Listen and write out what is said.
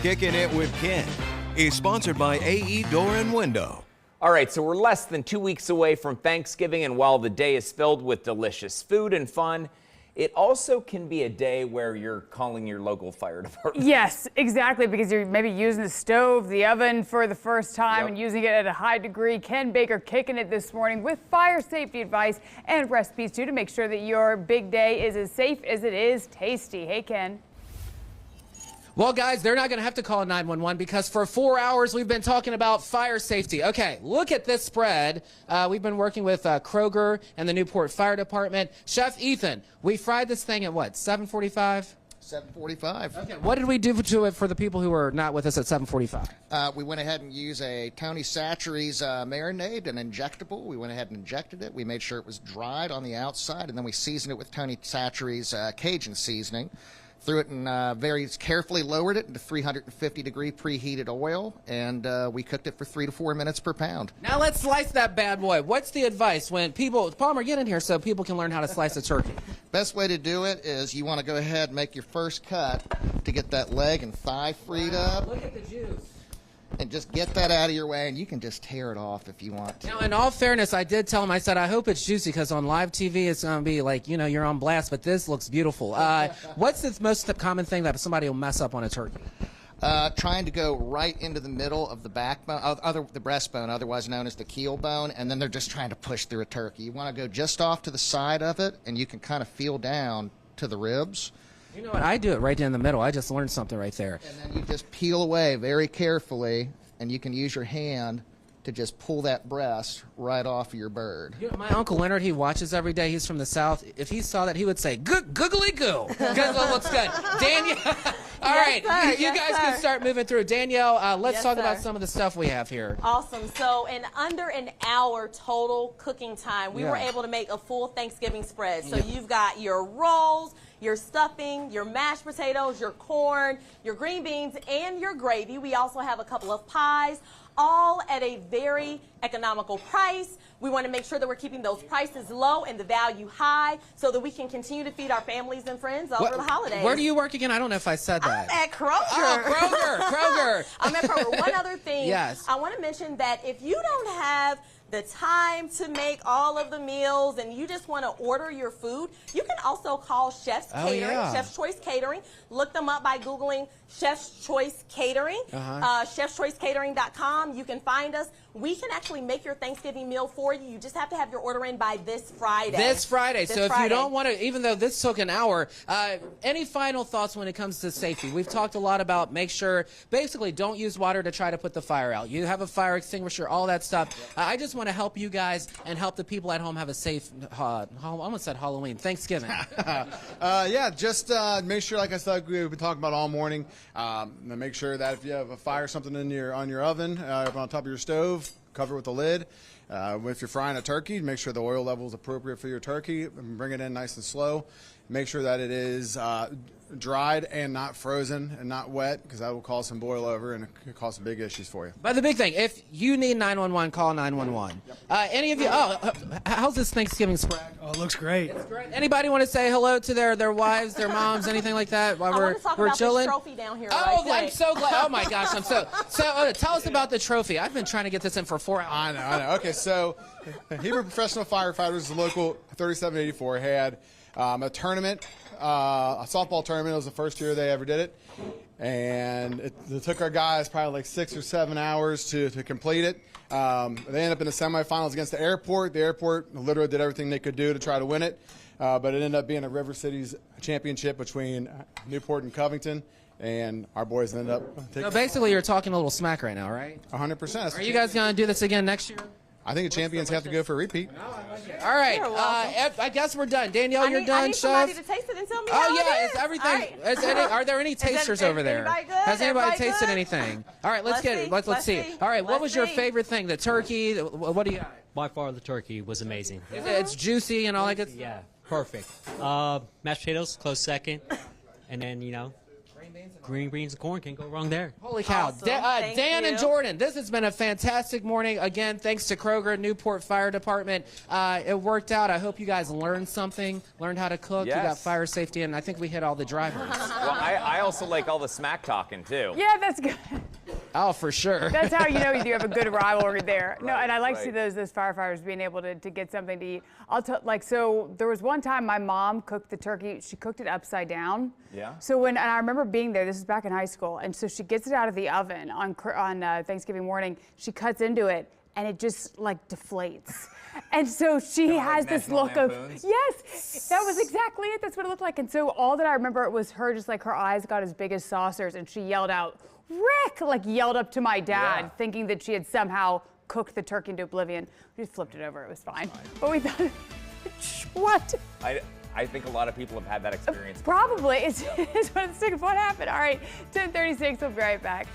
Kicking It with Ken is sponsored by AE Door and Window. All right, so we're less than 2 weeks away from Thanksgiving, and while the day is filled with delicious food and fun, it also can be a day where you're calling your local fire department. Yes, exactly, because you're maybe using the stove, the oven for the first time and using it at a high degree. Ken Baker kicking it this morning with fire safety advice and recipes too to make sure that your big day is as safe as it is tasty. Hey, Ken. Well, guys, they're not going to have to call 911 because for 4 hours we've been talking about fire safety. Okay, look at this spread. We've been working with Kroger and the Newport Fire Department. Chef Ethan, we fried this thing at what, 7:45? 7:45. Okay, what did we do to it for the people who are not with us at 7:45? We went ahead and used a Tony Chachere's marinade, an injectable. We went ahead and injected it. We made sure it was dried on the outside, and then we seasoned it with Tony Chachere's Cajun seasoning. Threw it and very carefully lowered it into 350-degree preheated oil, and we cooked it for 3 to 4 minutes per pound. Now let's slice that bad boy. What's the advice when people, Palmer, get in here so people can learn how to slice a turkey. Best way to do it is you want to go ahead and make your first cut to get that leg and thigh freed up. Look at the juice. And just get that out of your way, and you can just tear it off if you want to. Now, in all fairness, I did tell him, I said, I hope it's juicy because on live TV it's going to be like, you know, you're on blast, but this looks beautiful. What's the most common thing that somebody will mess up on a turkey? Trying to go right into the middle of the backbone, the breastbone, otherwise known as the keel bone, and then they're just trying to push through a turkey. You want to go just off to the side of it, and you can kind of feel down to the ribs. You know what? I do it right in the middle. I just learned something right there. And then you just peel away very carefully, and you can use your hand to just pull that breast right off of your bird. You know, my Uncle Leonard, he watches every day. He's from the South. If he saw that, he would say, googly goo. Because it looks good. Danielle, all right, you guys can start moving through. Danielle, let's talk about some of the stuff we have here. Awesome. So in under an hour total cooking time, we were able to make a full Thanksgiving spread. So you've got your rolls, your stuffing, your mashed potatoes, your corn, your green beans, and your gravy. We also have a couple of pies, all at a very economical price. We want to make sure that we're keeping those prices low and the value high so that we can continue to feed our families and friends over the holidays. Where do you work again? I don't know if I said that. I'm at Kroger. Oh, Kroger. I'm at Kroger. One other thing. Yes. I want to mention that if you don't have the time to make all of the meals and you just want to order your food, you can also call Chef's Catering, Chef's Choice Catering. Look them up by Googling Chef's Choice Catering, chefschoicecatering.com. You can find us. We can actually make your Thanksgiving meal for you. You just have to have your order in by this Friday. This Friday. So if you don't want to, even though this took an hour, any final thoughts when it comes to safety? We've talked a lot about make sure, basically don't use water to try to put the fire out. You have a fire extinguisher, all that stuff. I just want to help you guys and help the people at home have a safe, I almost said Halloween, Thanksgiving. Just make sure, like I said, we've been talking about all morning, make sure that if you have a fire or something on your oven, up on top of your stove, cover it with a lid. If you're frying a turkey, make sure the oil level is appropriate for your turkey and bring it in nice and slow. Make sure that it is dried and not frozen and not wet, because that will cause some boil over and it could cause some big issues for you. But the big thing, if you need 911, call 911. Any of you, how's this Thanksgiving spread? Oh, it looks great. It's great. Anybody want to say hello to their wives, their moms, anything like that while we're chilling? This trophy down here. I'm so glad. Oh my gosh, I'm so tell us about the trophy. I've been trying to get this in for 4 hours. I know. Okay, so Hebrew Professional Firefighters, the local 3784, had a tournament, a softball tournament. It was the first year they ever did it, and it took our guys probably like 6 or 7 hours to complete it. They ended up in the semifinals against the airport. The airport literally did everything they could do to try to win it, but it ended up being a River Cities championship between Newport and Covington, and our boys ended up taking. So basically, you're talking a little smack right now, right? 100%. Are you guys going to do this again next year? I think the champions have to go for a repeat. All right, I guess we're done. Danielle, you're done. I need somebody to taste it and tell me how it is. Is everything? Are there any tasters over there? Has anybody tasted anything? All right, let's get it. Let's see. All right, what was your favorite thing? The turkey? What do you got? By far, the turkey was amazing. It's juicy and all that good stuff? Yeah, perfect. Mashed potatoes, close second. And then, green beans and corn, can't go wrong there. Holy cow. Awesome. Dan and Jordan, this has been a fantastic morning. Again, thanks to Kroger, Newport Fire Department. It worked out. I hope you guys learned something, learned how to cook. Yes. You got fire safety, and I think we hit all the drivers. Well, I also like all the smack talking too. Yeah, that's good. Oh, for sure. That's how you know you have a good rivalry there. No, and I like to see right. those firefighters being able to get something to eat. I'll tell, like, so there was one time my mom cooked the turkey. She cooked it upside down. Yeah. So and I remember being there. This is back in high school, and so she gets it out of the oven on Thanksgiving morning. She cuts into it, and it just like deflates. And so she Kinda has like this National look of, Lampoons? yes, that was exactly it. That's what it looked like. And so all that I remember was her just like her eyes got as big as saucers, and she yelled out, "Rick!" like yelled up to my dad, Yeah. thinking that she had somehow cooked the turkey into oblivion. We just flipped it over. It was fine. But we thought, what? I think a lot of people have had that experience. Probably. It's one of the things. What happened? All right, 10:36. We'll be right back.